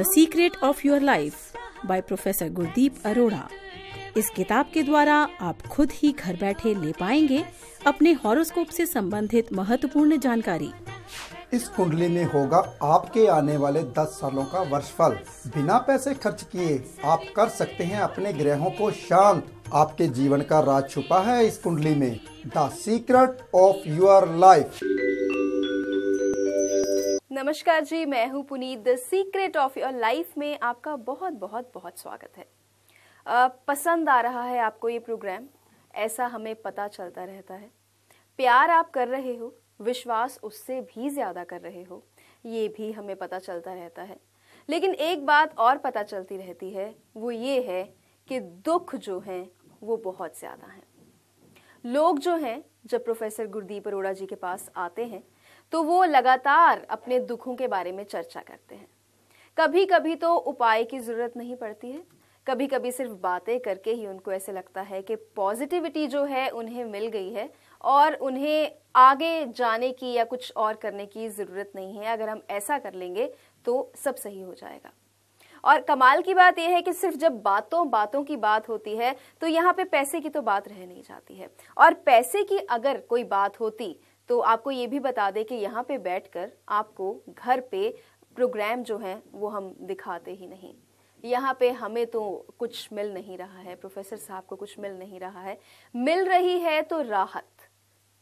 The secret of your life by professor Gurdeep Arora. इस किताब के द्वारा आप खुद ही घर बैठे ले पाएंगे अपने हॉरोस्कोप से संबंधित महत्वपूर्ण जानकारी। इस कुंडली में होगा आपके आने वाले 10 सालों का वर्षफल। बिना पैसे खर्च किए आप कर सकते हैं अपने ग्रहों को शांत। आपके जीवन का राज छुपा है इस कुंडली में। The secret of your life. नमस्कार जी, मैं हूं Puneet. The secret of your life में आपका बहुत बहुत बहुत स्वागत है। पसंद आ रहा है आपको ये प्रोग्राम, ऐसा हमें पता चलता रहता है। प्यार आप कर रहे हो, विश्वास उससे भी ज्यादा कर रहे हो, ये भी हमें पता चलता रहता है। लेकिन एक बात और पता चलती रहती है, वो ये है कि दुख जो हैं वो बहुत ज्यादा हैं। लोग जो हैं जब प्रोफेसर गुरदीप अरोड़ा जी के पास आते हैं तो वो लगातार अपने दुखों के बारे में चर्चा करते हैं। कभी कभी तो उपाय की जरूरत नहीं पड़ती है, कभी कभी सिर्फ बातें करके ही उनको ऐसे लगता है कि पॉजिटिविटी जो है उन्हें मिल गई है और उन्हें आगे जाने की या कुछ और करने की जरूरत नहीं है। अगर हम ऐसा कर लेंगे तो सब सही हो जाएगा। और कमाल की बात यह है कि सिर्फ जब बातों बातों की बात होती है तो यहाँ पे पैसे की तो बात रह नहीं जाती है। और पैसे की अगर कोई बात होती तो आपको ये भी बता दें कि यहाँ पे बैठकर आपको घर पे प्रोग्राम जो है वो हम दिखाते ही नहीं। यहाँ पे हमें तो कुछ मिल नहीं रहा है, प्रोफेसर साहब को कुछ मिल नहीं रहा है। मिल रही है तो राहत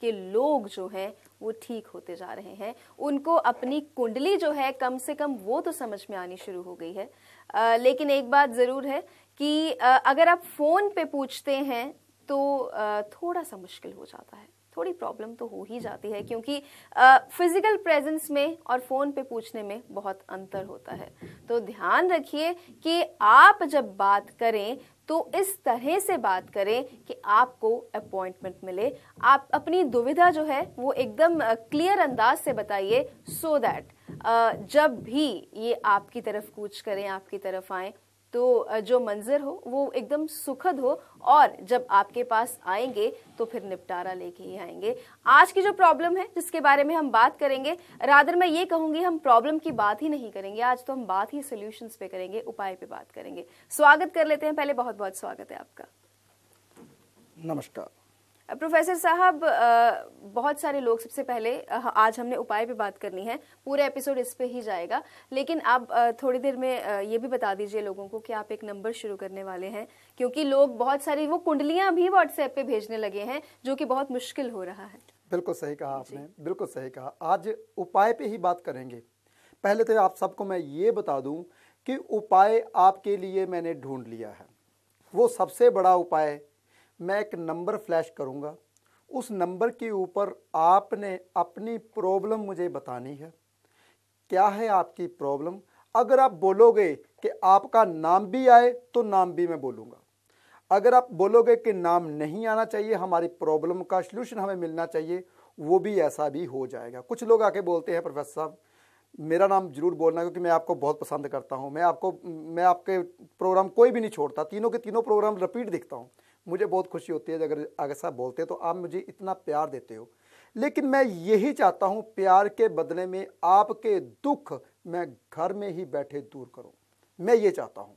कि लोग जो हैं वो ठीक होते जा रहे हैं। उनको अपनी कुंडली जो है कम से कम वो तो समझ में आनी शुरू हो गई है। लेकिन एक बात ज़रूर है कि अगर आप फ़ोन पे पूछते हैं तो थोड़ा सा मुश्किल हो जाता है, थोड़ी प्रॉब्लम तो हो ही जाती है, क्योंकि फिजिकल प्रेजेंस में और फ़ोन पे पूछने में बहुत अंतर होता है। तो ध्यान रखिए कि आप जब बात करें तो इस तरह से बात करें कि आपको अपॉइंटमेंट मिले। आप अपनी दुविधा जो है वो एकदम क्लियर अंदाज से बताइए, सो दैट जब भी ये आपकी तरफ कूच करें, आपकी तरफ आए, तो जो मंजर हो वो एकदम सुखद हो। और जब आपके पास आएंगे तो फिर निपटारा लेके ही आएंगे। आज की जो प्रॉब्लम है जिसके बारे में हम बात करेंगे, रादर मैं ये कहूंगी हम प्रॉब्लम की बात ही नहीं करेंगे, आज तो हम बात ही सॉल्यूशंस पे करेंगे, उपाय पे बात करेंगे। स्वागत कर लेते हैं, पहले बहुत बहुत स्वागत है आपका। नमस्कार प्रोफेसर साहब, बहुत सारे लोग, सबसे पहले आज हमने उपाय पे बात करनी है, पूरा एपिसोड इस पे ही जाएगा, लेकिन आप थोड़ी देर में ये भी बता दीजिए लोगों को कि आप एक नंबर शुरू करने वाले हैं, क्योंकि लोग बहुत सारी वो कुंडलियां भी व्हाट्सएप पे भेजने लगे हैं जो कि बहुत मुश्किल हो रहा है। बिल्कुल सही कहा आपने, बिल्कुल सही कहा। आज उपाय पे ही बात करेंगे। पहले तो आप सबको मैं ये बता दूं कि उपाय आपके लिए मैंने ढूंढ लिया है। वो सबसे बड़ा उपाय, मैं एक नंबर फ्लैश करूंगा, उस नंबर के ऊपर आपने अपनी प्रॉब्लम मुझे बतानी है। क्या है आपकी प्रॉब्लम? अगर आप बोलोगे कि आपका नाम भी आए तो नाम भी मैं बोलूँगा। अगर आप बोलोगे कि नाम नहीं आना चाहिए, हमारी प्रॉब्लम का सलूशन हमें मिलना चाहिए, वो भी ऐसा भी हो जाएगा। कुछ लोग आके बोलते हैं प्रोफेसर साहब मेरा नाम जरूर बोलना क्योंकि मैं आपको बहुत पसंद करता हूँ, मैं आपके प्रोग्राम कोई भी नहीं छोड़ता, तीनों के तीनों प्रोग्राम रिपीट देखता हूँ। मुझे बहुत खुशी होती है अगर ऐसा बोलते तो आप मुझे इतना प्यार देते हो। लेकिन मैं यही चाहता हूँ, प्यार के बदले में आपके दुख मैं घर में ही बैठे दूर करूँ, मैं ये चाहता हूँ।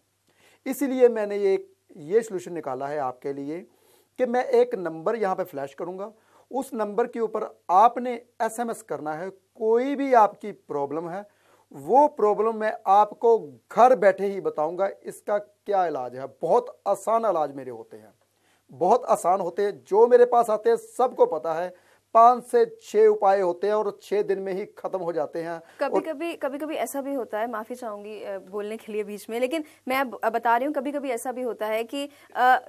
इसलिए मैंने ये सलूशन निकाला है आपके लिए कि मैं एक नंबर यहाँ पे फ्लैश करूँगा, उस नंबर के ऊपर आपने SMS करना है। कोई भी आपकी प्रॉब्लम है, वो प्रॉब्लम मैं आपको घर बैठे ही बताऊँगा इसका क्या इलाज है। बहुत आसान इलाज मेरे होते हैं, बहुत आसान होते हैं। जो मेरे पास आते हैं सबको पता है 5 से 6 उपाय होते हैं और 6 दिन में ही खत्म हो जाते हैं। कभी कभी ऐसा भी होता है, माफी चाहूंगी बोलने के लिए बीच में, लेकिन मैं बता रही हूँ, कभी कभी ऐसा भी होता है कि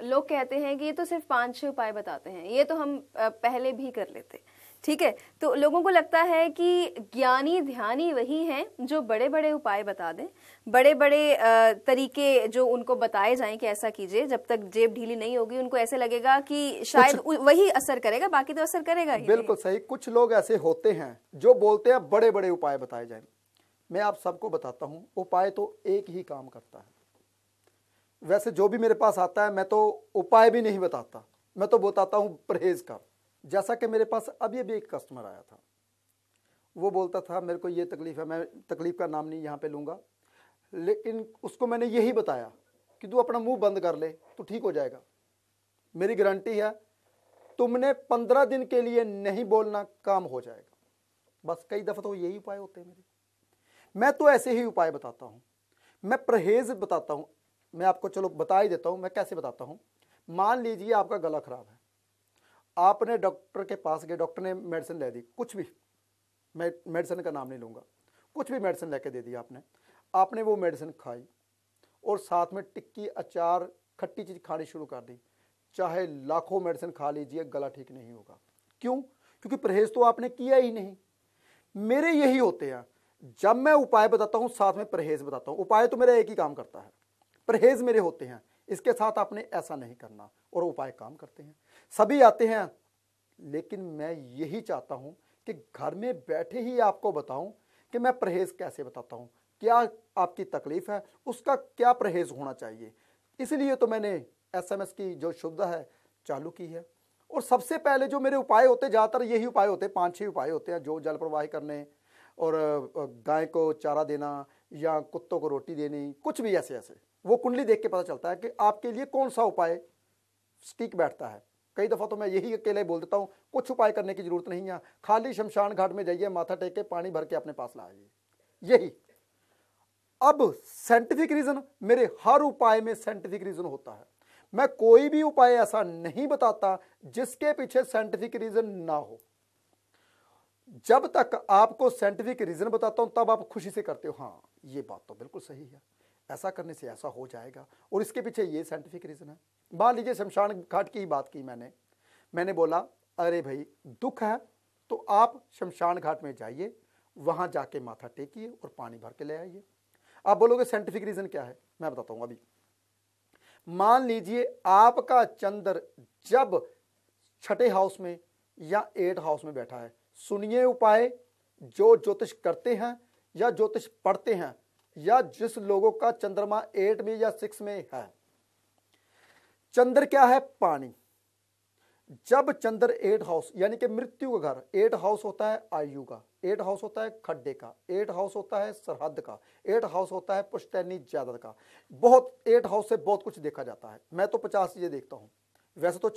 लोग कहते हैं कि ये तो सिर्फ 5-6 उपाय बताते हैं, ये तो हम पहले भी कर लेते। ठीक है, तो लोगों को लगता है कि ज्ञानी ध्यानी वही हैं जो बड़े बड़े उपाय बता दें, बड़े बड़े तरीके जो उनको बताए जाएं कि ऐसा कीजिए, जब तक जेब ढीली नहीं होगी उनको ऐसे लगेगा कि शायद वही असर करेगा, बाकी तो असर करेगा ही। बिल्कुल सही। कुछ लोग ऐसे होते हैं जो बोलते हैं बड़े बड़े उपाय बताए जाएं। मैं आप सबको बताता हूं, उपाय तो एक ही काम करता है। वैसे जो भी मेरे पास आता है मैं तो उपाय भी नहीं बताता, मैं तो बताता हूं परहेज कर। जैसा कि मेरे पास अभी एक कस्टमर आया था, वो बोलता था मेरे को ये तकलीफ है, मैं तकलीफ का नाम नहीं यहाँ पे लूँगा, लेकिन उसको मैंने यही बताया कि तू अपना मुंह बंद कर ले तो ठीक हो जाएगा। मेरी गारंटी है, तुमने 15 दिन के लिए नहीं बोलना, काम हो जाएगा। बस कई दफ़ा तो यही उपाय होते हैं मेरे। मैं तो ऐसे ही उपाय बताता हूँ, मैं परहेज बताता हूँ। मैं आपको चलो बता ही देता हूँ मैं कैसे बताता हूँ। मान लीजिए आपका गला खराब है, आपने डॉक्टर के पास गए, डॉक्टर ने मेडिसिन ले दी, कुछ भी, मैं मेडिसिन का नाम नहीं लूँगा, कुछ भी मेडिसिन लेके दे दी आपने वो मेडिसिन खाई और साथ में टिक्की, अचार, खट्टी चीज़ खानी शुरू कर दी, चाहे लाखों मेडिसिन खा लीजिए, गला ठीक नहीं होगा। क्यों? क्योंकि परहेज तो आपने किया ही नहीं। मेरे यही होते हैं, जब मैं उपाय बताता हूं साथ में परहेज बताता हूं। उपाय तो मेरा एक ही काम करता है, परहेज मेरे होते हैं, इसके साथ आपने ऐसा नहीं करना, और उपाय काम करते हैं। सभी आते हैं, लेकिन मैं यही चाहता हूं कि घर में बैठे ही आपको बताऊं कि मैं परहेज कैसे बताता हूं, क्या आपकी तकलीफ है, उसका क्या परहेज होना चाहिए। इसलिए तो मैंने SMS की जो सुविधा है चालू की है। और सबसे पहले जो मेरे उपाय होते, ज़्यादातर यही उपाय होते हैं, 5-6 उपाय होते हैं, जो जल प्रवाह करने और गाय को चारा देना या कुत्तों को रोटी देनी, कुछ भी ऐसे ऐसे। वो कुंडली देख के पता चलता है कि आपके लिए कौन सा उपाय स्टिक बैठता है। कई दफ़ा तो मैं यही अकेले बोल देता हूँ, कुछ उपाय करने की जरूरत नहीं है, खाली शमशान घाट में जाइए, माथा टेक के पानी भर के अपने पास लाइए, यही। अब साइंटिफिक रीजन, मेरे हर उपाय में साइंटिफिक रीजन होता है। मैं कोई भी उपाय ऐसा नहीं बताता जिसके पीछे साइंटिफिक रीजन ना हो। जब तक आपको साइंटिफिक रीजन बताता हूं तब आप खुशी से करते हो, हाँ ये बात तो बिल्कुल सही है, ऐसा करने से ऐसा हो जाएगा, और इसके पीछे ये साइंटिफिक रीजन है। मान लीजिए शमशान घाट की बात की मैंने बोला, अरे भाई दुख है तो आप शमशान घाट में जाइए, वहां जाके माथा टेकिए और पानी भर के ले आइए। आप बोलोगे साइंटिफिक रीजन क्या है, मैं बताता हूं अभी। मान लीजिए आपका चंद्र जब 6ठे हाउस में या 8 हाउस में बैठा है, सुनिए उपाय जो ज्योतिष करते हैं या ज्योतिष पढ़ते हैं या जिस लोगों का चंद्रमा 8 में या 6 में है। चंद्र क्या है? पानी। जब चंद्र 8 हाउस यानी कि मृत्यु का घर, 8 हाउस होता है आयु का, 8 हाउस होता है खड्डे का, 8 हाउस होता है सरहद का, 8 हाउस होता है पुश्तैनी जायदाद का। बहुत 8 हाउस से बहुत कुछ देखा जाता है। मैं तो 50 चीजें देखता हूं, वैसे तो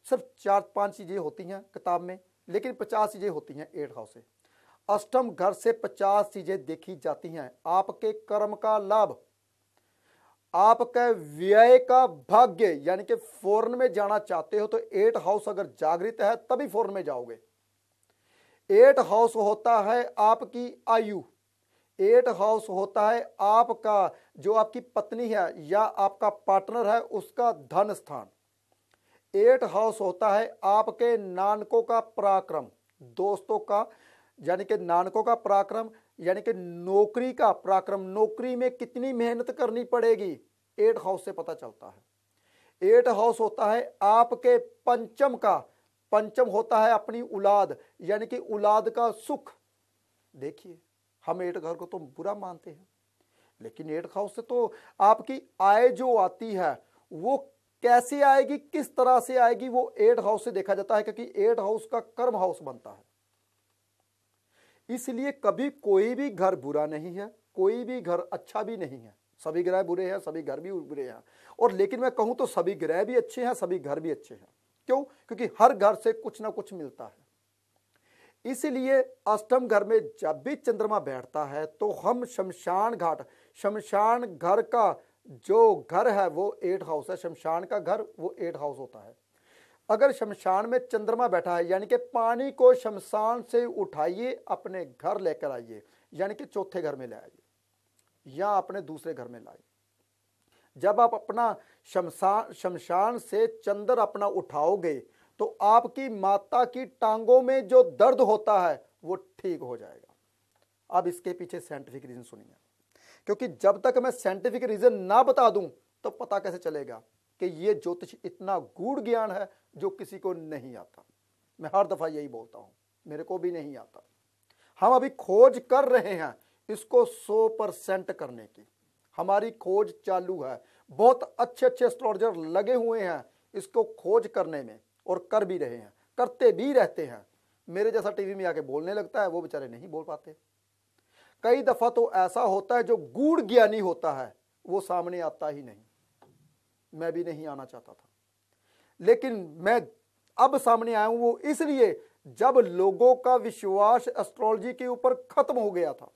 सिर्फ 4-5 चीजें होती हैं किताब में, लेकिन 50 चीजें होती हैं 8 हाउस से। अष्टम घर से 50 चीजें देखी जाती हैं। आपके कर्म का लाभ, आपका व्यय का भाग्य, यानी कि फॉरेन में जाना चाहते हो तो 8 हाउस अगर जागृत है तभी फॉरेन में जाओगे। 8 हाउस होता है आपकी आयु, 8 हाउस होता है आपका जो आपकी पत्नी है या आपका पार्टनर है उसका धन स्थान। 8 हाउस होता है आपके नानकों का पराक्रम, दोस्तों का यानी कि नानकों का पराक्रम, यानी कि नौकरी का पराक्रम, नौकरी में कितनी मेहनत करनी पड़ेगी 8 हाउस से पता चलता है। 8 हाउस होता है आपके पंचम का, पंचम होता है अपनी औलाद यानी कि औलाद का सुख। देखिए हम 8 घर को तो बुरा मानते हैं, लेकिन 8 हाउस से तो आपकी आय जो आती है वो कैसे आएगी, किस तरह से आएगी, वो 8 हाउस से देखा जाता है, क्योंकि 8 हाउस का कर्म हाउस बनता है। इसलिए कभी कोई भी घर बुरा नहीं है, कोई भी घर अच्छा भी नहीं है। सभी ग्रह बुरे हैं, सभी घर भी बुरे हैं, और लेकिन मैं कहूं तो सभी ग्रह भी अच्छे हैं, सभी घर भी अच्छे हैं। क्यों? क्योंकि हर घर से कुछ ना कुछ मिलता है। इसलिए अष्टम घर में जब भी चंद्रमा बैठता है तो हम शमशान घाट, शमशान घर का जो घर है वो 8 हाउस है, शमशान का घर वो 8 हाउस होता है। अगर शमशान में चंद्रमा बैठा है यानी कि पानी को शमशान से उठाइए, अपने घर लेकर आइए, यानी कि चौथे घर में ले आइए या अपने दूसरे घर में लाइए। जब आप अपना शमशान से चंद्र अपना उठाओगे तो आपकी माता की टांगों में जो दर्द होता है वो ठीक हो जाएगा। अब इसके पीछे साइंटिफिक रीजन सुनिए, क्योंकि जब तक मैं साइंटिफिक रीजन ना बता दूं तो पता कैसे चलेगा कि ये ज्योतिष इतना गूढ़ ज्ञान है जो किसी को नहीं आता। मैं हर दफा यही बोलता हूं, मेरे को भी नहीं आता। हम अभी खोज कर रहे हैं इसको 100% करने की, हमारी खोज चालू है। बहुत अच्छे अच्छे एस्ट्रोलॉजर लगे हुए हैं इसको खोज करने में, और कर भी रहे हैं, करते भी रहते हैं। मेरे जैसा टीवी में आके बोलने लगता है, वो बेचारे नहीं बोल पाते। कई दफा तो ऐसा होता है जो गूढ़ ज्ञानी होता है वो सामने आता ही नहीं। मैं भी नहीं आना चाहता था, लेकिन मैं अब सामने आया हूं वो इसलिए जब लोगों का विश्वास एस्ट्रोलॉजी के ऊपर खत्म हो गया था,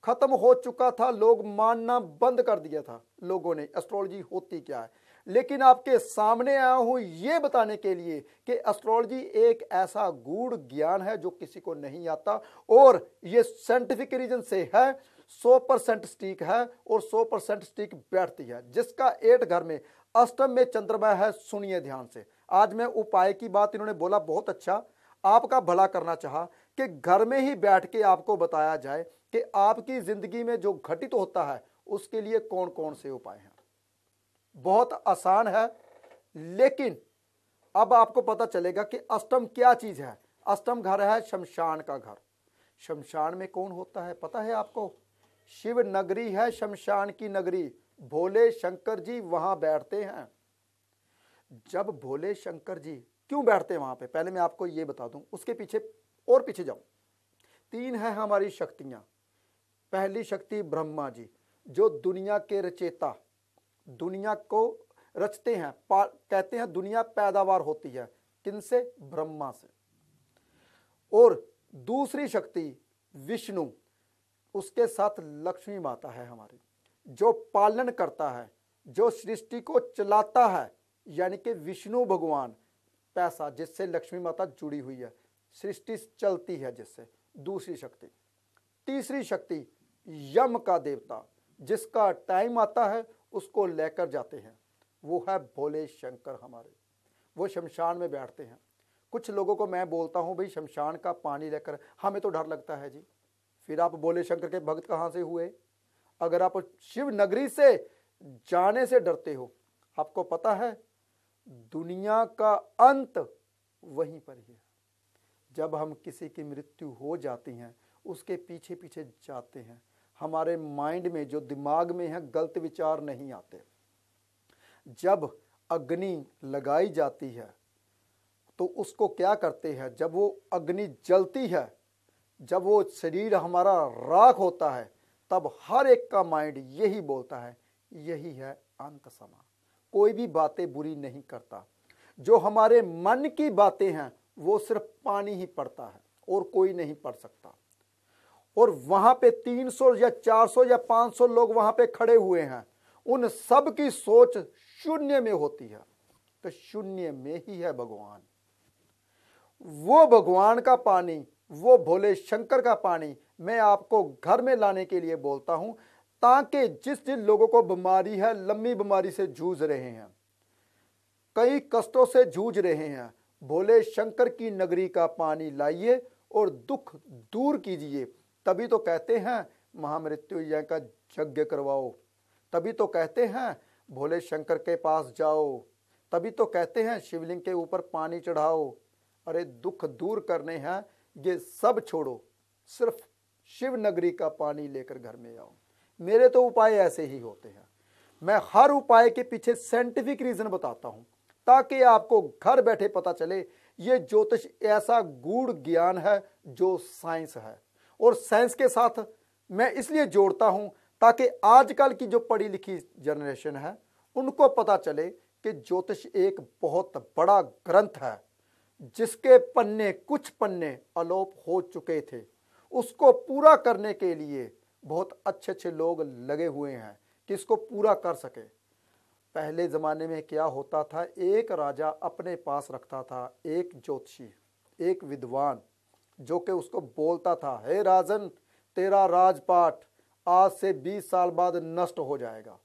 खत्म हो चुका था, लोग मानना बंद कर दिया था लोगों ने एस्ट्रोलॉजी होती क्या है। लेकिन आपके सामने आया हूं ये बताने के लिए कि एस्ट्रोलॉजी एक ऐसा गूढ़ ज्ञान है जो किसी को नहीं आता, और ये साइंटिफिक रीजन से है, 100% स्टीक है और 100% स्टीक बैठती है। जिसका 8 घर में अष्टम में चंद्रमा है, सुनिए ध्यान से। आज मैं उपाय की बात इन्होंने बोला, बहुत अच्छा, आपका भला करना चाहा कि घर में ही बैठ के आपको बताया जाए कि आपकी जिंदगी में जो घटित होता है उसके लिए कौन कौन से उपाय हैं। बहुत आसान है, लेकिन अब आपको पता चलेगा कि अष्टम क्या चीज है। अष्टम घर है शमशान का घर। शमशान में कौन होता है पता है आपको? शिव नगरी है, शमशान की नगरी। भोले शंकर जी वहां बैठते हैं। जब भोले शंकर जी क्यों बैठते हैं वहां पे, पहले मैं आपको ये बता दूं, उसके पीछे और पीछे जाऊं। 3 है हमारी शक्तियां। पहली शक्ति ब्रह्मा जी, जो दुनिया के रचेता, दुनिया को रचते हैं, कहते हैं दुनिया पैदावार होती है किनसे? ब्रह्मा से। और दूसरी शक्ति विष्णु, उसके साथ लक्ष्मी माता है हमारी, जो पालन करता है, जो सृष्टि को चलाता है, यानी कि विष्णु भगवान, पैसा जिससे लक्ष्मी माता जुड़ी हुई है, सृष्टि चलती है जिससे। दूसरी शक्ति। तीसरी शक्ति यम का देवता, जिसका टाइम आता है उसको लेकर जाते हैं, वो है भोले शंकर हमारे। वो शमशान में बैठते हैं। कुछ लोगों को मैं बोलता हूं भाई शमशान का पानी लेकर, हमें तो डर लगता है जी। फिर आप भोले शंकर के भक्त कहां से हुए? अगर आप शिव नगरी से जाने से डरते हो, आपको पता है दुनिया का अंत वहीं पर ही है। जब हम किसी की मृत्यु हो जाती है उसके पीछे पीछे जाते हैं, हमारे माइंड में जो दिमाग में है गलत विचार नहीं आते। जब अग्नि लगाई जाती है तो उसको क्या करते हैं, जब वो अग्नि जलती है, जब वो शरीर हमारा राख होता है, तब हर एक का माइंड यही बोलता है यही है अंत समय। कोई भी बातें बुरी नहीं करता। जो हमारे मन की बातें हैं वो सिर्फ पानी ही पड़ता है और कोई नहीं पढ़ सकता। और वहां पे 300 या 400 या 500 लोग वहां पे खड़े हुए हैं, उन सब की सोच शून्य में होती है। तो शून्य में ही है भगवान। वो भगवान का पानी, वो भोले शंकर का पानी मैं आपको घर में लाने के लिए बोलता हूं, ताकि जिन लोगों को बीमारी है, लंबी बीमारी से जूझ रहे हैं, कई कष्टों से जूझ रहे हैं, भोले शंकर की नगरी का पानी लाइए और दुख दूर कीजिए। तभी तो कहते हैं महामृत्युंजय का यज्ञ करवाओ, तभी तो कहते हैं भोले शंकर के पास जाओ, तभी तो कहते हैं शिवलिंग के ऊपर पानी चढ़ाओ। अरे दुख दूर करने हैं, ये सब छोड़ो, सिर्फ शिव नगरी का पानी लेकर घर में आओ। मेरे तो उपाय ऐसे ही होते हैं। मैं हर उपाय के पीछे साइंटिफिक रीजन बताता हूं, ताकि आपको घर बैठे पता चले ये ज्योतिष ऐसा गूढ़ ज्ञान है जो साइंस है। और साइंस के साथ मैं इसलिए जोड़ता हूं ताकि आजकल की जो पढ़ी लिखी जनरेशन है उनको पता चले कि ज्योतिष एक बहुत बड़ा ग्रंथ है, जिसके पन्ने, कुछ पन्ने अलोप हो चुके थे, उसको पूरा करने के लिए बहुत अच्छे अच्छे लोग लगे हुए हैं कि इसको पूरा कर सके। पहले ज़माने में क्या होता था, एक राजा अपने पास रखता था एक ज्योतिषी, एक विद्वान, जो कि उसको बोलता था, हे राजन, तेरा राजपाट आज से 20 साल बाद नष्ट हो जाएगा।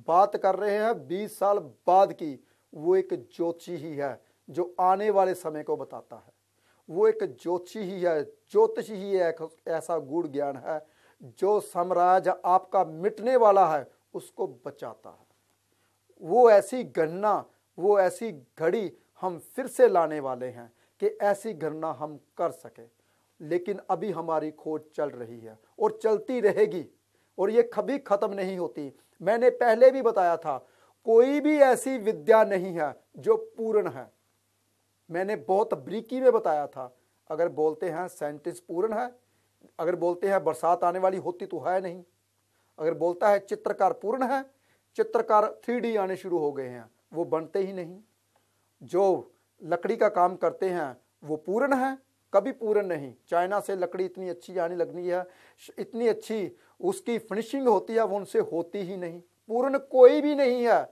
बात कर रहे हैं 20 साल बाद की। वो एक ज्योतिषी ही है जो आने वाले समय को बताता है। वो एक ज्योतिषी ही है, ज्योतिषी ही एक ऐसा गूढ़ ज्ञान है जो साम्राज्य आपका मिटने वाला है उसको बचाता है। वो ऐसी गणना, वो ऐसी घड़ी हम फिर से लाने वाले हैं कि ऐसी गणना हम कर सके। लेकिन अभी हमारी खोज चल रही है और चलती रहेगी, और ये कभी खत्म नहीं होती। मैंने पहले भी बताया था, कोई भी ऐसी विद्या नहीं है जो पूर्ण है। मैंने बहुत ब्रीकी में बताया था, अगर बोलते हैं साइंटिस्ट पूर्ण है, अगर बोलते हैं बरसात आने वाली, होती तो है नहीं। अगर बोलता है चित्रकार पूर्ण है, चित्रकार 3D आने शुरू हो गए हैं, वो बनते ही नहीं। जो लकड़ी का काम करते हैं वो पूर्ण है, कभी पूर्ण नहीं। चाइना से लकड़ी इतनी अच्छी आने लगनी है, इतनी अच्छी उसकी फिनिशिंग होती है, वो उनसे होती ही नहीं। पूर्ण कोई भी नहीं है।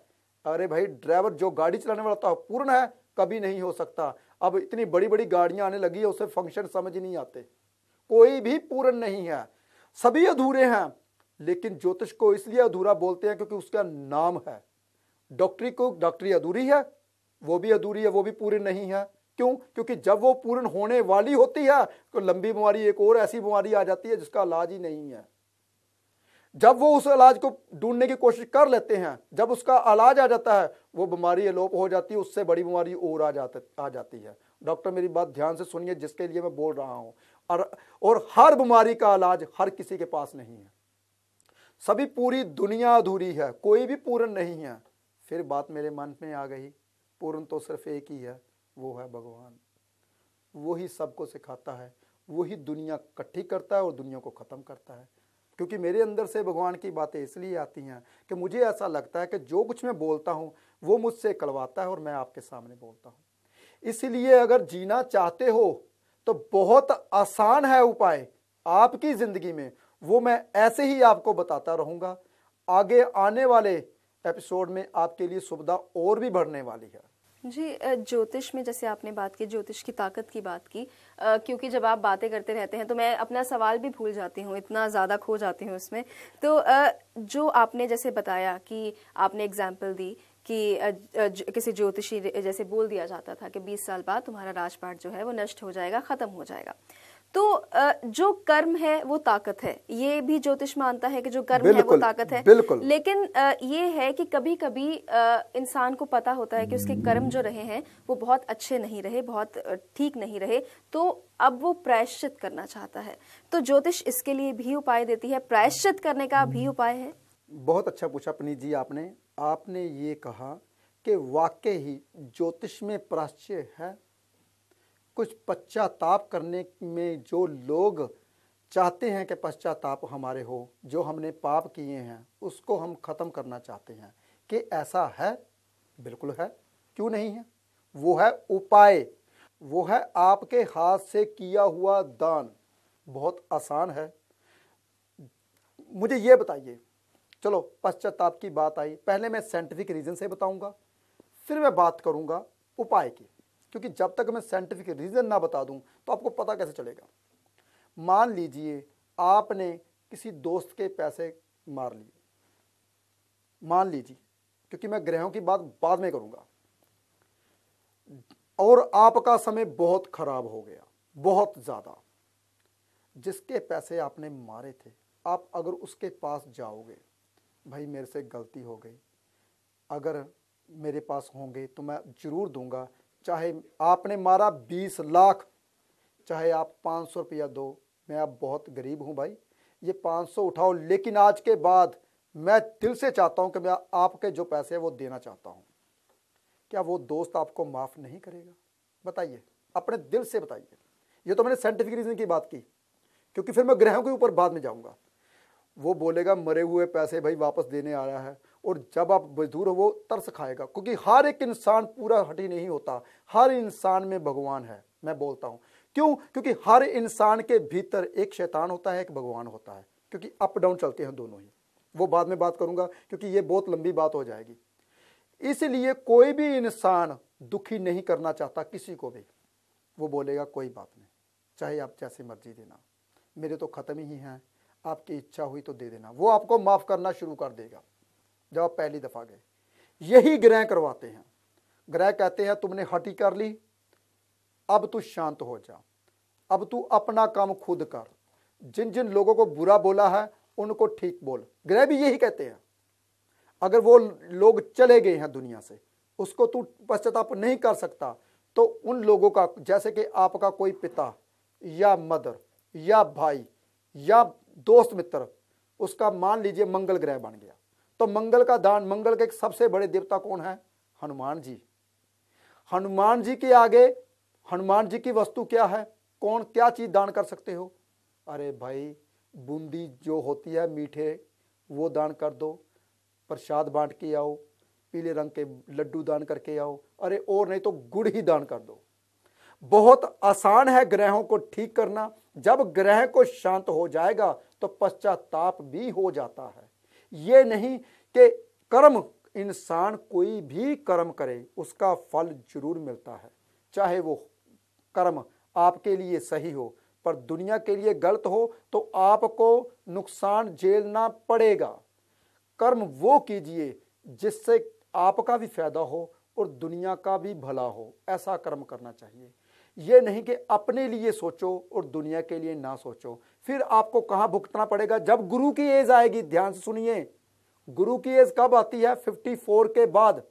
अरे भाई, ड्राइवर जो गाड़ी चलाने वाला था पूर्ण है, कभी नहीं हो सकता। अब इतनी बड़ी बड़ी गाड़ियां आने लगी है, उसे फंक्शन समझ नहीं आते। कोई भी पूर्ण नहीं है, सभी अधूरे हैं। लेकिन ज्योतिष को इसलिए अधूरा बोलते हैं क्योंकि उसका नाम है। डॉक्टरी को डॉक्टरी अधूरी है, वो भी अधूरी है, वो भी पूर्ण नहीं है। क्यों? क्योंकि जब वो पूर्ण होने वाली होती है तो लंबी बीमारी, एक और ऐसी बीमारी आ जाती है जिसका इलाज ही नहीं है। जब वो उस इलाज को ढूंढने की कोशिश कर लेते हैं, जब उसका इलाज आ जाता है, वो बीमारी अलोप हो जाती है, उससे बड़ी बीमारी और आ जाती है। डॉक्टर मेरी बात ध्यान से सुनिए, जिसके लिए मैं बोल रहा हूं। और हर बीमारी का इलाज हर किसी के पास नहीं है। सभी, पूरी दुनिया अधूरी है, कोई भी पूर्ण नहीं है। फिर बात मेरे मन में आ गई, पूर्ण तो सिर्फ एक ही है, वो है भगवान। वही सबको सिखाता है, वही दुनिया इकट्ठी करता है और दुनिया को ख़त्म करता है। क्योंकि मेरे अंदर से भगवान की बातें इसलिए आती हैं कि मुझे ऐसा लगता है कि जो कुछ मैं बोलता हूँ वो मुझसे कलवाता है और मैं आपके सामने बोलता हूँ। इसलिए अगर जीना चाहते हो तो बहुत आसान है उपाय आपकी ज़िंदगी में, वो मैं ऐसे ही आपको बताता रहूँगा। आगे आने वाले एपिसोड में आपके लिए सुविधा और भी बढ़ने वाली है। जी, ज्योतिष में जैसे आपने बात की, ज्योतिष की ताकत की बात की, क्योंकि जब आप बातें करते रहते हैं तो मैं अपना सवाल भी भूल जाती हूँ, इतना ज़्यादा खो जाती हूँ उसमें। तो जो आपने जैसे बताया कि आपने एग्जाम्पल दी कि किसी ज्योतिषी जैसे बोल दिया जाता था कि 20 साल बाद तुम्हारा राजपाट जो है वो नष्ट हो जाएगा, ख़त्म हो जाएगा। तो जो कर्म है वो ताकत है, ये भी ज्योतिष मानता है कि जो कर्म है वो ताकत है। बिल्कुल। लेकिन ये है कि कभी कभी इंसान को पता होता है कि उसके कर्म जो रहे हैं वो बहुत अच्छे नहीं रहे, बहुत ठीक नहीं रहे, तो अब वो प्रायश्चित करना चाहता है। तो ज्योतिष इसके लिए भी उपाय देती है, प्रायश्चित करने का भी उपाय है। बहुत अच्छा पूछा पुनीत जी आपने ये कहा कि वाकई ही ज्योतिष में प्रायश्चित है। कुछ पश्चाताप करने में जो लोग चाहते हैं कि पश्चाताप हमारे हो, जो हमने पाप किए हैं उसको हम ख़त्म करना चाहते हैं, कि ऐसा है? बिल्कुल है, क्यों नहीं है। वो है उपाय, वो है आपके हाथ से किया हुआ दान। बहुत आसान है। मुझे ये बताइए, चलो पश्चाताप की बात आई, पहले मैं साइंटिफिक रीज़न से बताऊंगा, फिर मैं बात करूंगा उपाय की। क्योंकि जब तक मैं साइंटिफिक रीज़न ना बता दूं तो आपको पता कैसे चलेगा। मान लीजिए आपने किसी दोस्त के पैसे मार लिए, मान लीजिए, क्योंकि मैं ग्रहों की बात बाद में करूंगा, और आपका समय बहुत खराब हो गया, बहुत ज़्यादा। जिसके पैसे आपने मारे थे, आप अगर उसके पास जाओगे, भाई मेरे से गलती हो गई, अगर मेरे पास होंगे तो मैं ज़रूर दूंगा, चाहे आपने मारा 20 लाख, चाहे आप 500 रुपया दो, मैं अब बहुत गरीब हूं भाई, ये 500 उठाओ, लेकिन आज के बाद मैं दिल से चाहता हूं कि मैं आपके जो पैसे हैं वो देना चाहता हूं। क्या वो दोस्त आपको माफ़ नहीं करेगा? बताइए, अपने दिल से बताइए। ये तो मैंने साइंटिफिक रीज़न की बात की, क्योंकि फिर मैं ग्रहों के ऊपर बाद में जाऊंगा। वो बोलेगा मरे हुए पैसे भाई वापस देने आ रहा है, और जब आप मजदूर हो वो तरस खाएगा, क्योंकि हर एक इंसान पूरा हटी नहीं होता, हर इंसान में भगवान है। मैं बोलता हूँ क्यों? क्योंकि हर इंसान के भीतर एक शैतान होता है, एक भगवान होता है, क्योंकि अप डाउन चलते हैं दोनों ही। वो बाद में बात करूंगा, क्योंकि ये बहुत लंबी बात हो जाएगी। इसलिए कोई भी इंसान दुखी नहीं करना चाहता किसी को भी। वो बोलेगा कोई बात नहीं, चाहे आप जैसे मर्जी देना, मेरे तो ख़त्म ही हैं, आपकी इच्छा हुई तो दे देना। वो आपको माफ़ करना शुरू कर देगा जब आप पहली दफ़ा गए। यही ग्रह करवाते हैं। ग्रह कहते हैं तुमने हटी कर ली, अब तू शांत हो जा, अब तू अपना काम खुद कर, जिन जिन लोगों को बुरा बोला है उनको ठीक बोल। ग्रह भी यही कहते हैं। अगर वो लोग चले गए हैं दुनिया से, उसको तू पश्चाताप नहीं कर सकता, तो उन लोगों का, जैसे कि आपका कोई पिता या मदर या भाई या दोस्त मित्र, उसका मान लीजिए मंगल ग्रह बन गया, तो मंगल का दान, मंगल के सबसे बड़े देवता कौन है? हनुमान जी। हनुमान जी के आगे, हनुमान जी की वस्तु क्या है? कौन क्या चीज दान कर सकते हो? अरे भाई, बूंदी जो होती है मीठे, वो दान कर दो, प्रसाद बांट के आओ, पीले रंग के लड्डू दान करके आओ, अरे और नहीं तो गुड़ ही दान कर दो। बहुत आसान है ग्रहों को ठीक करना। जब ग्रह को शांत हो जाएगा तो पश्चाताप भी हो जाता है। ये नहीं कि कर्म, इंसान कोई भी कर्म करे उसका फल जरूर मिलता है, चाहे वो कर्म आपके लिए सही हो पर दुनिया के लिए गलत हो तो आपको नुकसान झेलना पड़ेगा। कर्म वो कीजिए जिससे आपका भी फायदा हो और दुनिया का भी भला हो, ऐसा कर्म करना चाहिए। ये नहीं कि अपने लिए सोचो और दुनिया के लिए ना सोचो। फिर आपको कहां भुगतना पड़ेगा? जब गुरु की एज आएगी। ध्यान से सुनिए, गुरु की एज कब आती है? 54 के बाद।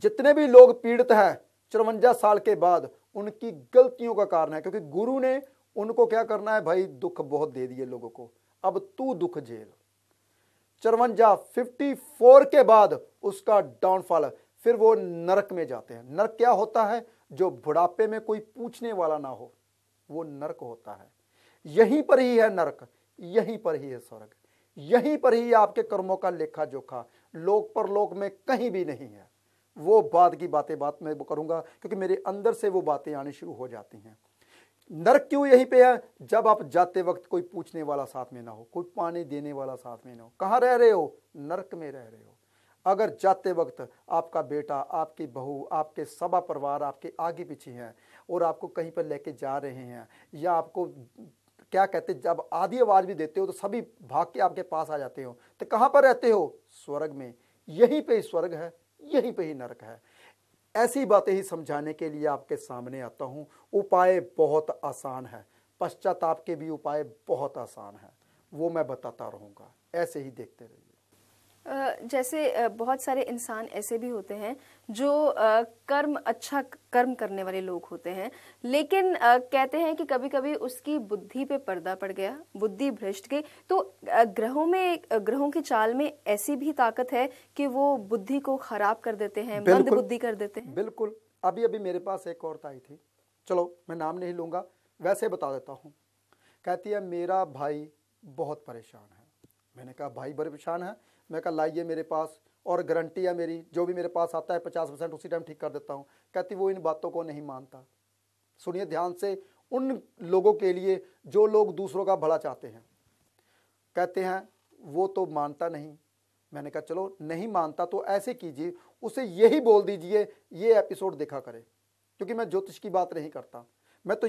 जितने भी लोग पीड़ित हैं 54 साल के बाद, उनकी गलतियों का कारण है, क्योंकि गुरु ने उनको क्या करना है भाई, दुख बहुत दे दिए लोगों को, अब तू दुख झेल। 54 के बाद उसका डाउनफॉल, फिर वो नरक में जाते हैं। नरक क्या होता है? जो बुढ़ापे में कोई पूछने वाला ना हो, वो नरक होता है। यहीं पर ही है नरक, यहीं पर ही है स्वर्ग, यहीं पर ही आपके कर्मों का लेखा जोखा। लोक परलोक में कहीं भी नहीं है। वो बाद की बात मैं करूंगा, क्योंकि मेरे अंदर से वो बातें आनी शुरू हो जाती हैं। नरक क्यों यहीं पे है? जब आप जाते वक्त कोई पूछने वाला साथ में ना हो, कोई पानी देने वाला साथ में ना हो। कहाँ रह रहे हो? नरक में रह रहे हो। अगर जाते वक्त आपका बेटा, आपकी बहू, आपके सभा परिवार आपके आगे पीछे हैं और आपको कहीं पर लेके जा रहे हैं, या आपको क्या कहते, जब आधी आवाज भी देते हो तो सभी भाग के आपके पास आ जाते हो, तो कहाँ पर रहते हो? स्वर्ग में। यहीं पे ही स्वर्ग है, यहीं पे ही नरक है। ऐसी बातें ही समझाने के लिए आपके सामने आता हूं। उपाय बहुत आसान है, पश्चाताप के भी उपाय बहुत आसान है, वो मैं बताता रहूंगा। ऐसे ही देखते रहिए। जैसे बहुत सारे इंसान ऐसे भी होते हैं जो अच्छा कर्म करने वाले लोग होते हैं, लेकिन कहते हैं कि कभी कभी उसकी बुद्धि पे पर्दा पड़ गया, बुद्धि भ्रष्ट गई। तो ग्रहों की चाल में ऐसी भी ताकत है कि वो बुद्धि को खराब कर देते हैं, मंद बुद्धि कर देते हैं। बिल्कुल। अभी अभी मेरे पास एक औरत आई थी, चलो मैं नाम नहीं लूंगा, वैसे बता देता हूँ। कहती है मेरा भाई बहुत परेशान है। मैंने कहा भाई परेशान है? मैं कहा लाइए मेरे पास, और गारंटी है मेरी, जो भी मेरे पास आता है 50% उसी टाइम ठीक कर देता हूँ। कहती वो इन बातों को नहीं मानता। सुनिए ध्यान से, उन लोगों के लिए जो लोग दूसरों का भला चाहते हैं, कहते हैं वो तो मानता नहीं। मैंने कहा चलो नहीं मानता तो ऐसे कीजिए, उसे यही बोल दीजिए ये एपिसोड देखा करे, क्योंकि मैं ज्योतिष की बात नहीं करता। मैं तो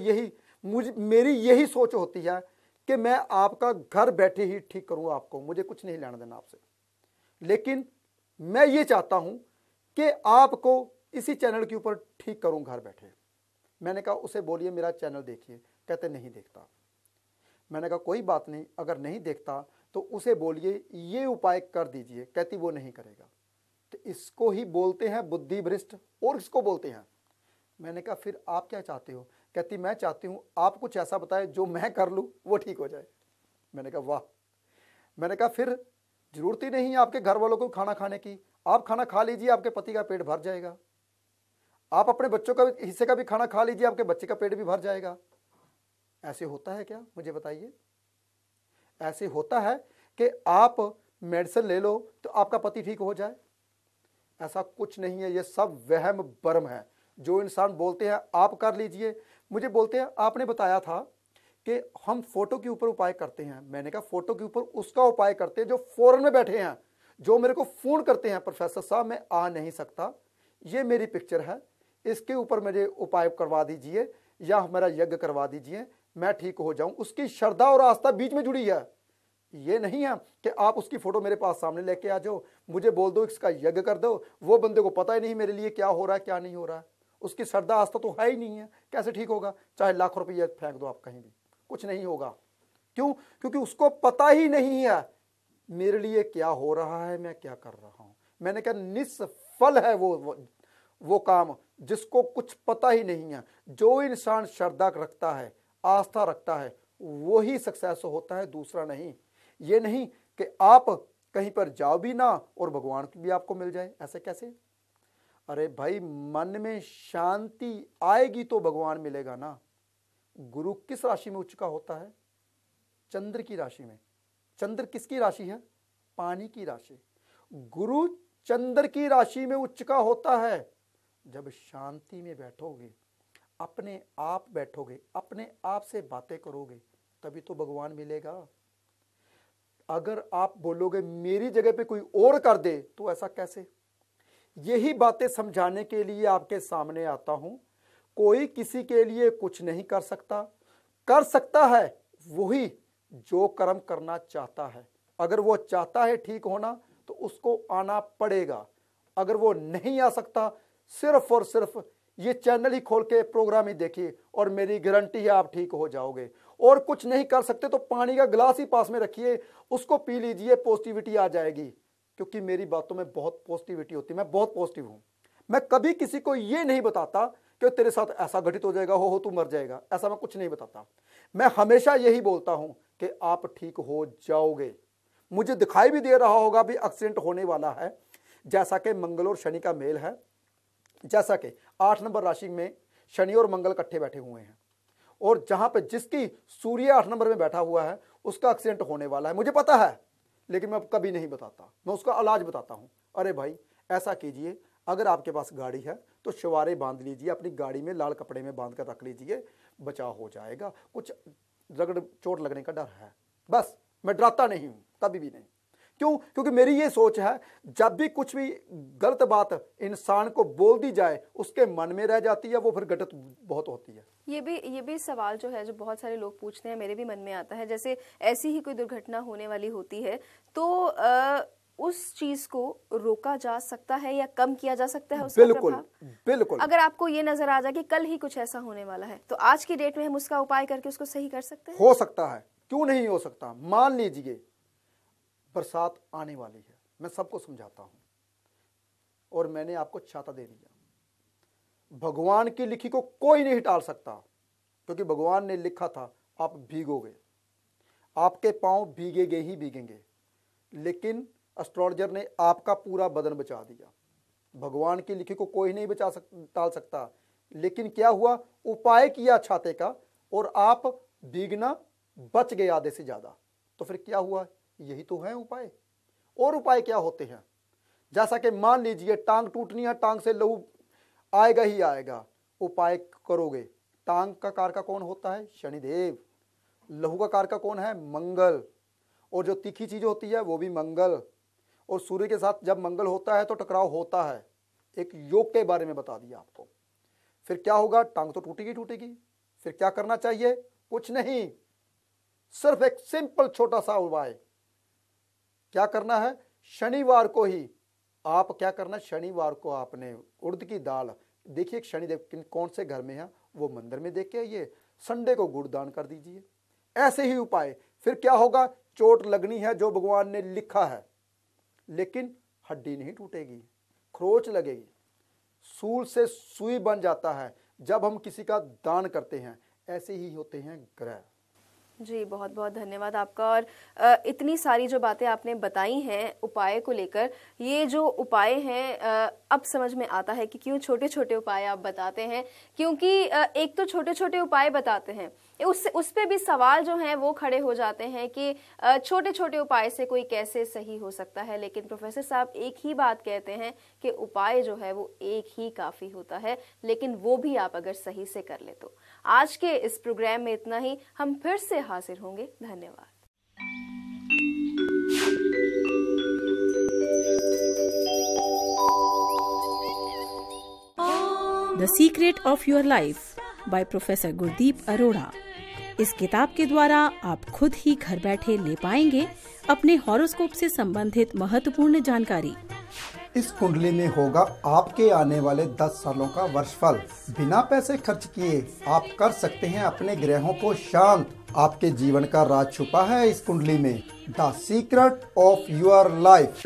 मेरी यही सोच होती है कि मैं आपका घर बैठे ही ठीक करूं आपको, मुझे कुछ नहीं लेना देना आपसे, लेकिन मैं ये चाहता हूं कि आपको इसी चैनल के ऊपर ठीक करूं घर बैठे। मैंने कहा उसे बोलिए मेरा चैनल देखिए। कहते नहीं देखता। मैंने कहा कोई बात नहीं, अगर नहीं देखता तो उसे बोलिए ये उपाय कर दीजिए। कहती वो नहीं करेगा। तो इसको ही बोलते हैं बुद्धि भ्रष्ट, और इसको बोलते हैं। मैंने कहा फिर आप क्या चाहते हो? कहती मैं चाहती हूं आप कुछ ऐसा बताएं जो मैं कर लूं वो ठीक हो जाए। मैंने कहा वाह। मैंने कहा फिर जरूरत ही नहीं है आपके घर वालों को खाना खाने की, आप खाना खा लीजिए, आपके पति का पेट भर जाएगा। आप अपने बच्चों का हिस्से का भी खाना खा लीजिए, आपके बच्चे का पेट भी भर जाएगा। ऐसे होता है क्या? मुझे बताइए। ऐसे होता है कि आप मेडिसिन ले लो तो आपका पति ठीक हो जाए? ऐसा कुछ नहीं है, ये सब वहम भरम है। जो इंसान बोलते हैं आप कर लीजिए, मुझे बोलते हैं आपने बताया था कि हम फोटो के ऊपर उपाय करते हैं। मैंने कहा फोटो के ऊपर उसका उपाय करते हैं जो फॉरेन में बैठे हैं, जो मेरे को फोन करते हैं प्रोफेसर साहब मैं आ नहीं सकता, ये मेरी पिक्चर है, इसके ऊपर मुझे उपाय करवा दीजिए या मेरा यज्ञ करवा दीजिए, मैं ठीक हो जाऊं। उसकी श्रद्धा और आस्था बीच में जुड़ी है। ये नहीं है कि आप उसकी फोटो मेरे पास सामने लेके आ जाओ, मुझे बोल दो इसका यज्ञ कर दो, वो बंदे को पता ही नहीं मेरे लिए क्या हो रहा है क्या नहीं हो रहा है, उसकी श्रद्धा आस्था तो है ही नहीं है, कैसे ठीक होगा? चाहे लाख रुपये फेंक दो आप कहीं भी, कुछ नहीं होगा। क्यों? क्योंकि उसको पता ही नहीं है मेरे लिए क्या हो रहा है, मैं क्या कर रहा हूं। मैंने कहा निष्फल है वो काम जिसको कुछ पता ही नहीं है। जो इंसान श्रद्धा रखता है, आस्था रखता है, वो ही सक्सेस होता है, दूसरा नहीं। ये नहीं कि आप कहीं पर जाओ भी ना और भगवान भी आपको मिल जाए, ऐसे कैसे? अरे भाई मन में शांति आएगी तो भगवान मिलेगा ना। गुरु किस राशि में उच्च का होता है? चंद्र की राशि में। चंद्र किसकी राशि है? पानी की राशि। गुरु चंद्र की राशि में उच्च का होता है। जब शांति में बैठोगे, अपने आप बैठोगे, अपने आप से बातें करोगे, तभी तो भगवान मिलेगा। अगर आप बोलोगे मेरी जगह पे कोई और कर दे, तो ऐसा कैसे? यही बातें समझाने के लिए आपके सामने आता हूं। कोई किसी के लिए कुछ नहीं कर सकता है वही जो कर्म करना चाहता है। अगर वो चाहता है ठीक होना, तो उसको आना पड़ेगा। अगर वो नहीं आ सकता, सिर्फ और सिर्फ ये चैनल ही खोल के प्रोग्राम ही देखिए और मेरी गारंटी है आप ठीक हो जाओगे। और कुछ नहीं कर सकते तो पानी का गिलास ही पास में रखिए, उसको पी लीजिए, पॉजिटिविटी आ जाएगी। क्योंकि मेरी बातों में बहुत पॉजिटिविटी होती है, मैं बहुत पॉजिटिव हूं। मैं कभी किसी को ये नहीं बताता कि तेरे साथ ऐसा घटित हो जाएगा, हो तू मर जाएगा, ऐसा मैं कुछ नहीं बताता। मैं हमेशा यही बोलता हूं कि आप ठीक हो जाओगे। मुझे दिखाई भी दे रहा होगा भी एक्सीडेंट होने वाला है, जैसा कि मंगल और शनि का मेल है, जैसा कि 8 नंबर राशि में शनि और मंगल इकट्ठे बैठे हुए हैं, और जहां पे जिसकी सूर्य 8 नंबर में बैठा हुआ है उसका एक्सीडेंट होने वाला है, मुझे पता है, लेकिन मैं कभी नहीं बताता। मैं उसका इलाज बताता हूं। अरे भाई ऐसा कीजिए, अगर आपके पास गाड़ी है तो शवारे बांध लीजिए, अपनी गाड़ी में लाल कपड़े में बांध कर रख लीजिए, बचाव हो जाएगा। कुछ रगड़ चोट लगने का डर है, बस। मैं डराता नहीं हूं, कभी भी नहीं। क्यों? क्योंकि मेरी ये सोच है, जब भी कुछ भी गलत बात इंसान को बोल दी जाए, उसके मन में रह जाती है, वो फिर घटित बहुत होती है। ये भी सवाल जो है, जो बहुत सारे लोग पूछते हैं, मेरे भी मन में आता है। जैसे ऐसी ही कोई दुर्घटना होने वाली होती है तो उस चीज को रोका जा सकता है या कम किया जा सकता है उसका प्रभाव? बिल्कुल। अगर आपको ये नजर आ जाए कि कल ही कुछ ऐसा होने वाला है, तो आज की डेट में हम उसका उपाय करके उसको सही कर सकते हैं? हो सकता है, क्यों नहीं हो सकता। मान लीजिए बरसात आने वाली है, मैं सबको समझाता हूं, और मैंने आपको छाता दे दिया। भगवान की लिखी को कोई नहीं टाल सकता, क्योंकि भगवान ने लिखा था आप भीगोगे, आपके पांव भीगेंगे ही भीगेंगे। लेकिन एस्ट्रोलॉजर ने आपका पूरा बदन बचा दिया। भगवान की लिखी को कोई नहीं टाल सकता। लेकिन क्या हुआ, उपाय किया छाते का, और आप भीगना बच गए आधे से ज्यादा। तो फिर क्या हुआ? यही तो है उपाय। और उपाय क्या होते हैं? जैसा कि मान लीजिए टांग टूटनी है, टांग से लहू आएगा ही आएगा, उपाय करोगे। टांग का कारक कौन होता है? शनिदेव। लहू का कारक कौन है? मंगल। और जो तीखी चीज होती है वो भी मंगल। और सूर्य के साथ जब मंगल होता है तो टकराव होता है। एक योग के बारे में बता दिया आपको। फिर क्या होगा? टांग तो टूटेगी टूटेगी। फिर क्या करना चाहिए? कुछ नहीं, सिर्फ एक सिंपल छोटा सा उपाय। क्या करना है? शनिवार को ही आप क्या करना, शनिवार को आपने उड़द की दाल, देखिए शनिदेव कौन से घर में है वो मंदिर में देख के आइए, संडे को गुड़ दान कर दीजिए। ऐसे ही उपाय। फिर क्या होगा? चोट लगनी है जो भगवान ने लिखा है, लेकिन हड्डी नहीं टूटेगी, खरोच लगेगी। सूल से सुई बन जाता है जब हम किसी का दान करते हैं। ऐसे ही होते हैं ग्रह। जी बहुत बहुत धन्यवाद आपका। और इतनी सारी जो बातें आपने बताई हैं उपाय को लेकर, ये जो उपाय हैं अब समझ में आता है कि क्यों छोटे छोटे उपाय आप बताते हैं। क्योंकि एक तो छोटे छोटे उपाय बताते हैं, उस पे भी सवाल जो हैं वो खड़े हो जाते हैं कि छोटे छोटे उपाय से कोई कैसे सही हो सकता है। लेकिन प्रोफेसर साहब एक ही बात कहते हैं कि उपाय जो है वो एक ही काफ़ी होता है, लेकिन वो भी आप अगर सही से कर ले तो। आज के इस प्रोग्राम में इतना ही, हम फिर से हाजिर होंगे। धन्यवाद। The secret of your life by professor Gurdeep Arora. इस किताब के द्वारा आप खुद ही घर बैठे ले पाएंगे अपने हॉरोस्कोप से संबंधित महत्वपूर्ण जानकारी। इस कुंडली में होगा आपके आने वाले 10 सालों का वर्षफल। बिना पैसे खर्च किए आप कर सकते हैं अपने ग्रहों को शांत। आपके जीवन का राज छुपा है इस कुंडली में। The secret of your life.